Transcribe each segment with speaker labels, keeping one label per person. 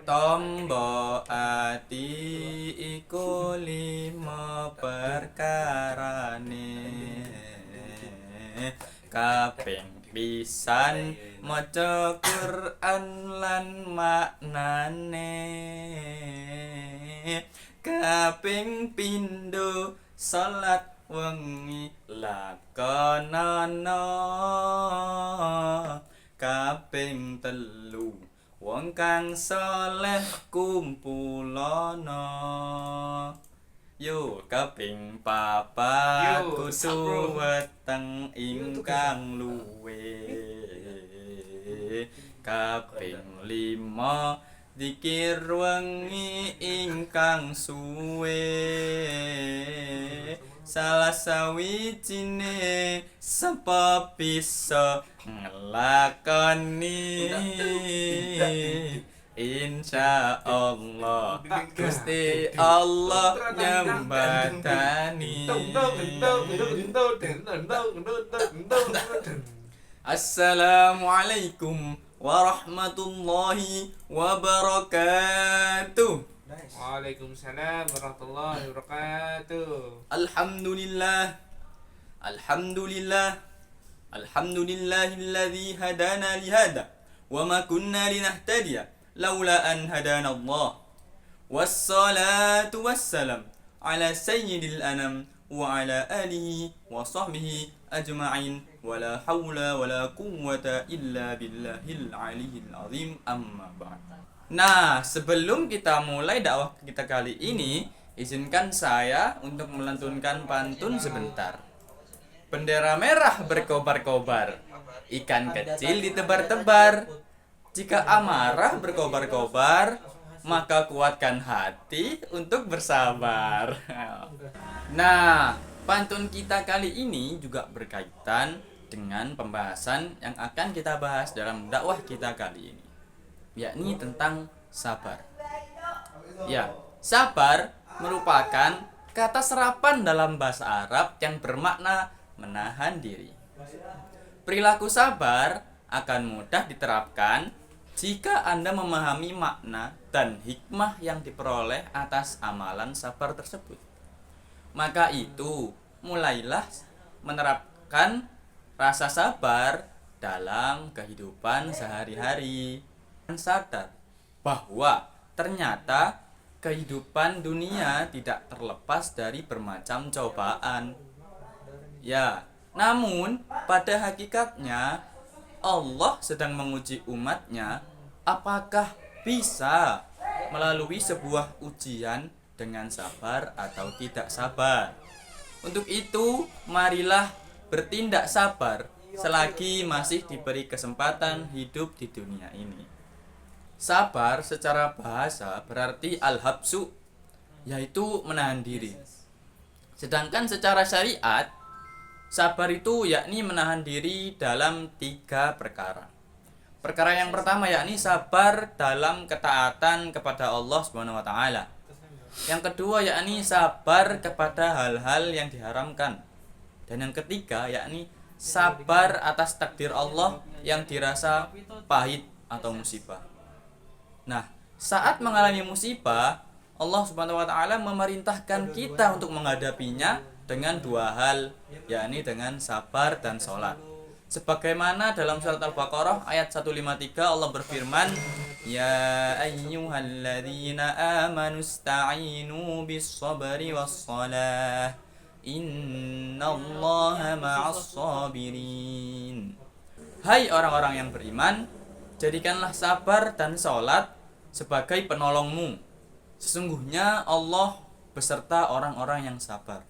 Speaker 1: Tombo ati iku lima perkarane. Kaping pisan maca Quran lan maknane. Kaping pindho salat wengi lakonana. Kaping telu wong kang saleh kumpulana. Yo kaping papat kudu weteng ingkang luwe. Kaping lima dikir wengi ingkang suwe. Salah sawijine sapa bisa ngelakoni. Insya Allah Gusti Allah nyembatani. Assalamualaikum warahmatullahi wabarakatuh.
Speaker 2: Waalaikumsalam warahmatullahi wabarakatuh.
Speaker 1: Alhamdulillah. Alhamdulillah. Alhamdulillahilladzi hadana lihada wa ma kunna linahtadiya laula an hadana Allah. Wassalatu wassalam ala sayyidil anam wa ala alihi wa sahbihi ajma'in wa la hawla wa la quwwata illa billahil aliyyil azim, amma ba'd. Nah, sebelum kita mulai dakwah kita kali ini, izinkan saya untuk melantunkan pantun sebentar. Bendera merah berkobar-kobar, ikan kecil ditebar-tebar. Jika amarah berkobar-kobar, maka kuatkan hati untuk bersabar. Nah, pantun kita kali ini juga berkaitan dengan pembahasan yang akan kita bahas dalam dakwah kita kali ini, yakni tentang sabar. Ya, sabar merupakan kata serapan dalam bahasa Arab yang bermakna menahan diri. Perilaku sabar akan mudah diterapkan jika Anda memahami makna dan hikmah yang diperoleh atas amalan sabar tersebut. Maka itu, mulailah menerapkan rasa sabar dalam kehidupan sehari-hari. Dan sadar bahwa ternyata kehidupan dunia tidak terlepas dari bermacam cobaan. Ya, namun pada hakikatnya Allah sedang menguji umatnya apakah bisa melalui sebuah ujian dengan sabar atau tidak sabar. Untuk itu, marilah bertindak sabar selagi masih diberi kesempatan hidup di dunia ini. Sabar secara bahasa berarti al-habsu, yaitu menahan diri. Sedangkan secara syariat, sabar itu yakni menahan diri dalam 3 perkara. Perkara yang pertama yakni sabar dalam ketaatan kepada Allah Subhanahu wa taala. Yang kedua yakni sabar kepada hal-hal yang diharamkan. Dan yang ketiga yakni sabar atas takdir Allah yang dirasa pahit atau musibah. Nah, saat mengalami musibah, Allah Subhanahu wa taala memerintahkan kita untuk menghadapinya dengan 2 hal, yakni dengan sabar dan sholat. Sebagaimana dalam surat Al-Baqarah ayat 153 Allah berfirman, Ya ayyuhalladzina amanu ista'inu bis-sabri was-salah, innallaha ma'as sabirin. Hai orang-orang yang beriman, jadikanlah sabar dan sholat sebagai penolongmu. Sesungguhnya Allah beserta orang-orang yang sabar.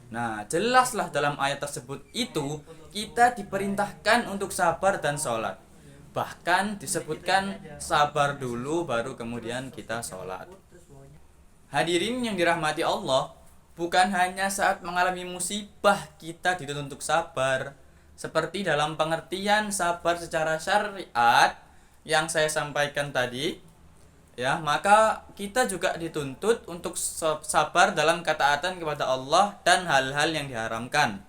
Speaker 1: Nah, jelaslah dalam ayat tersebut itu kita diperintahkan untuk sabar dan sholat. Bahkan disebutkan sabar dulu baru kemudian kita sholat. Hadirin yang dirahmati Allah, bukan hanya saat mengalami musibah kita dituntut untuk sabar. Seperti dalam pengertian sabar secara syariat yang saya sampaikan tadi, ya, maka kita juga dituntut untuk sabar dalam ketaatan kepada Allah dan hal-hal yang diharamkan.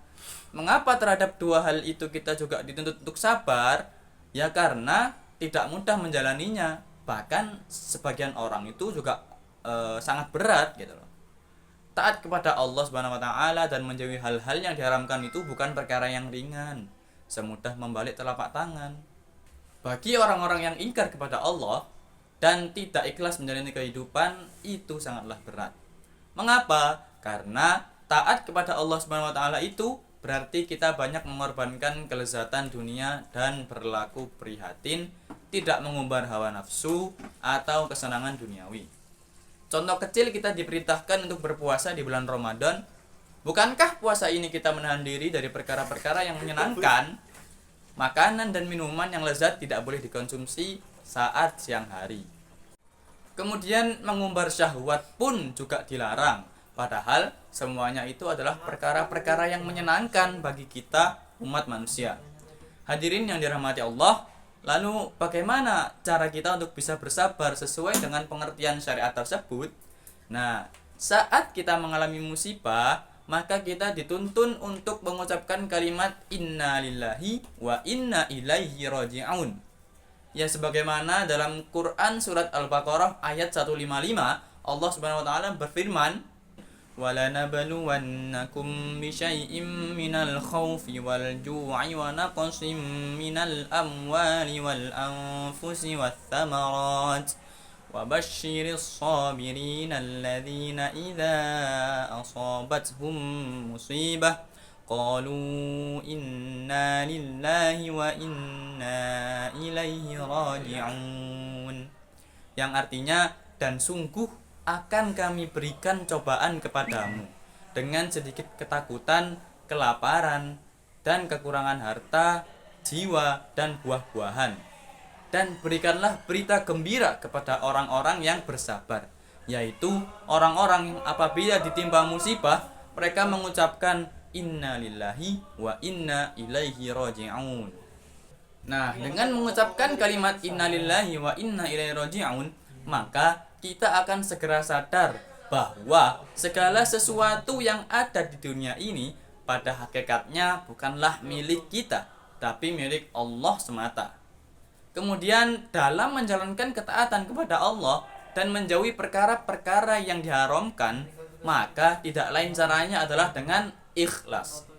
Speaker 1: Mengapa terhadap 2 hal itu kita juga dituntut untuk sabar? Ya karena tidak mudah menjalaninya. Bahkan sebagian orang itu juga sangat berat gitu loh. Taat kepada Allah Subhanahu wa taala dan menjauhi hal-hal yang diharamkan itu bukan perkara yang ringan, semudah membalik telapak tangan. Bagi orang-orang yang ingkar kepada Allah dan tidak ikhlas menjalani kehidupan, itu sangatlah berat. Mengapa? Karena taat kepada Allah Subhanahu wa taala itu berarti kita banyak mengorbankan kelezatan dunia dan berlaku prihatin, tidak mengumbar hawa nafsu atau kesenangan duniawi. Contoh kecil, kita diperintahkan untuk berpuasa di bulan Ramadan. Bukankah puasa ini kita menahan diri dari perkara-perkara yang menyenangkan? Makanan dan minuman yang lezat tidak boleh dikonsumsi saat siang hari. Kemudian mengumbar syahwat pun juga dilarang. Padahal semuanya itu adalah perkara-perkara yang menyenangkan bagi kita umat manusia. Hadirin yang dirahmati Allah, lalu bagaimana cara kita untuk bisa bersabar sesuai dengan pengertian syariat tersebut? Nah, saat kita mengalami musibah, maka kita dituntun untuk mengucapkan kalimat inna lillahi wa inna ilaihi raji'un. Ya, sebagaimana dalam Quran surat Al-Baqarah ayat 155, Allah Subhanahu wa taala berfirman, وَلَنَبْلُوَنَّكُمْ بِشَيْءٍ مِّنَ الْخَوْفِ وَالْجُوعِ وَنَقْصٍ مِّنَ الْأَمْوَالِ وَالْأَنفُسِ وَالثَّمَرَاتِ وَبَشِّرِ الصَّابِرِينَ الَّذِينَ إِذَا أَصَابَتْهُم مُّصِيبَةٌ قَالُوا إِنَّا لِلَّهِ وَإِنَّا إِلَيْهِ رَاجِعُونَ. Yang artinya, dan sungguh akan kami berikan cobaan kepadamu dengan sedikit ketakutan, kelaparan, dan kekurangan harta, jiwa, dan buah-buahan. Dan berikanlah berita gembira kepada orang-orang yang bersabar, yaitu orang-orang yang apabila ditimpa musibah, mereka mengucapkan inna lillahi wa inna ilaihi raji'un. Nah, dengan mengucapkan kalimat inna lillahi wa inna ilaihi raji'un, maka kita akan segera sadar bahwa segala sesuatu yang ada di dunia ini pada hakikatnya bukanlah milik kita, tapi milik Allah semata. Kemudian dalam menjalankan ketaatan kepada Allah dan menjauhi perkara-perkara yang diharamkan, maka tidak lain caranya adalah dengan ikhlas.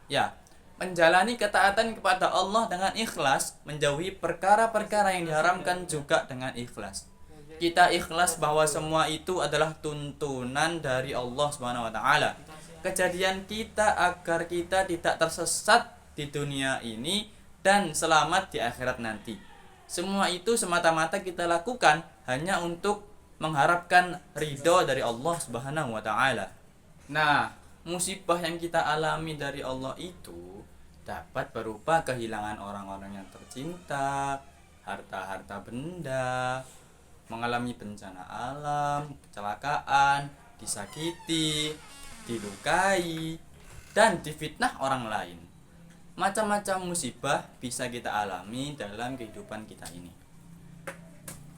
Speaker 1: Ya, menjalani ketaatan kepada Allah dengan ikhlas, menjauhi perkara-perkara yang diharamkan juga dengan ikhlas. Kita ikhlas bahwa semua itu adalah tuntunan dari Allah Subhanahu wa taala. Kejadian kita agar kita tidak tersesat di dunia ini dan selamat di akhirat nanti. Semua itu semata-mata kita lakukan hanya untuk mengharapkan ridho dari Allah Subhanahu wa taala. Nah, musibah yang kita alami dari Allah itu dapat berupa kehilangan orang-orang yang tercinta, harta-harta benda, mengalami bencana alam, kecelakaan, disakiti, dilukai, dan difitnah orang lain. Macam-macam musibah bisa kita alami dalam kehidupan kita ini.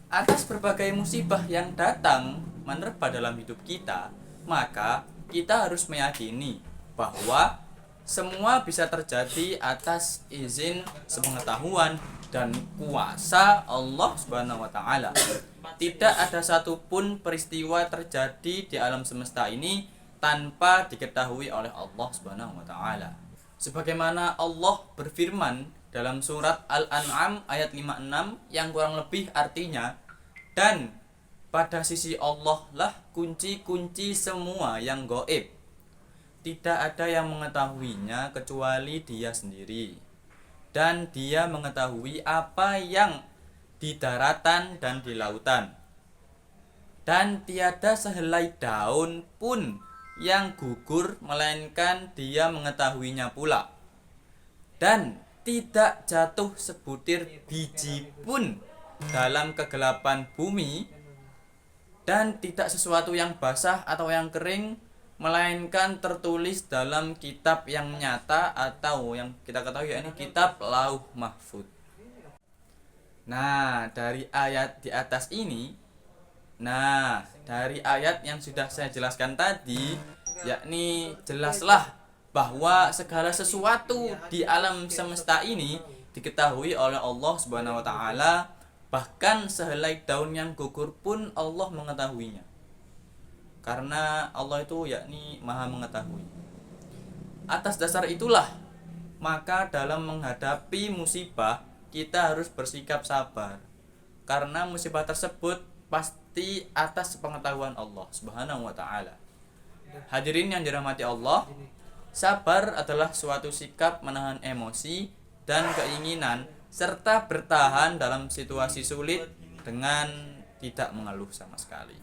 Speaker 1: Atas berbagai musibah yang datang menerpa dalam hidup kita, maka kita harus meyakini bahwa semua bisa terjadi atas izin, sepengetahuan, dan kuasa Allah Subhanahu wa taala. Tidak ada satupun peristiwa terjadi di alam semesta ini tanpa diketahui oleh Allah Subhanahu wa taala. Sebagaimana Allah berfirman dalam surat Al-An'am ayat 56 yang kurang lebih artinya, dan pada sisi Allah lah kunci-kunci semua yang gaib. Tidak ada yang mengetahuinya kecuali Dia sendiri. Dan Dia mengetahui apa yang di daratan dan di lautan. Dan tiada sehelai daun pun yang gugur melainkan Dia mengetahuinya pula. Dan tidak jatuh sebutir biji pun dalam kegelapan bumi, dan tidak sesuatu yang basah atau yang kering melainkan tertulis dalam kitab yang nyata atau yang kita ketahui, yakni kitab Lauh Mahfuz. Nah, dari ayat di atas ini, dari ayat yang sudah saya jelaskan tadi, yakni jelaslah bahwa segala sesuatu di alam semesta ini diketahui oleh Allah Subhanahu wa taala, Bahkan sehelai daun yang gugur pun Allah mengetahuinya. Karena Allah itu yakni Maha mengetahui. Atas dasar itulah, maka dalam menghadapi musibah kita harus bersikap sabar. Karena musibah tersebut pasti atas pengetahuan Allah Subhanahu wa taala. Hadirin yang dirahmati Allah, sabar adalah suatu sikap menahan emosi dan keinginan serta bertahan dalam situasi sulit dengan tidak mengeluh sama sekali.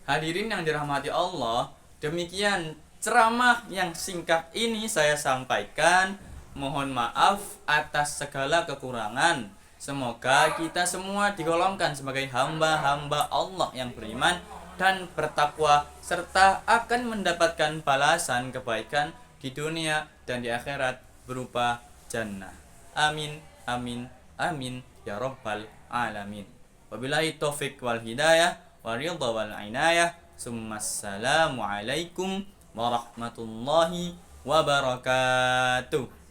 Speaker 1: Hadirin yang dirahmati Allah, demikian ceramah yang singkat ini saya sampaikan. Mohon maaf atas segala kekurangan. Semoga kita semua digolongkan sebagai hamba-hamba Allah yang beriman dan bertakwa serta akan mendapatkan balasan kebaikan di dunia dan di akhirat berupa jannah. Amin, amin, amin ya rabbal alamin. Wabillahi taufik wal hidayah wa ridha wal inayah. Assalamualaikum warahmatullahi wabarakatuh.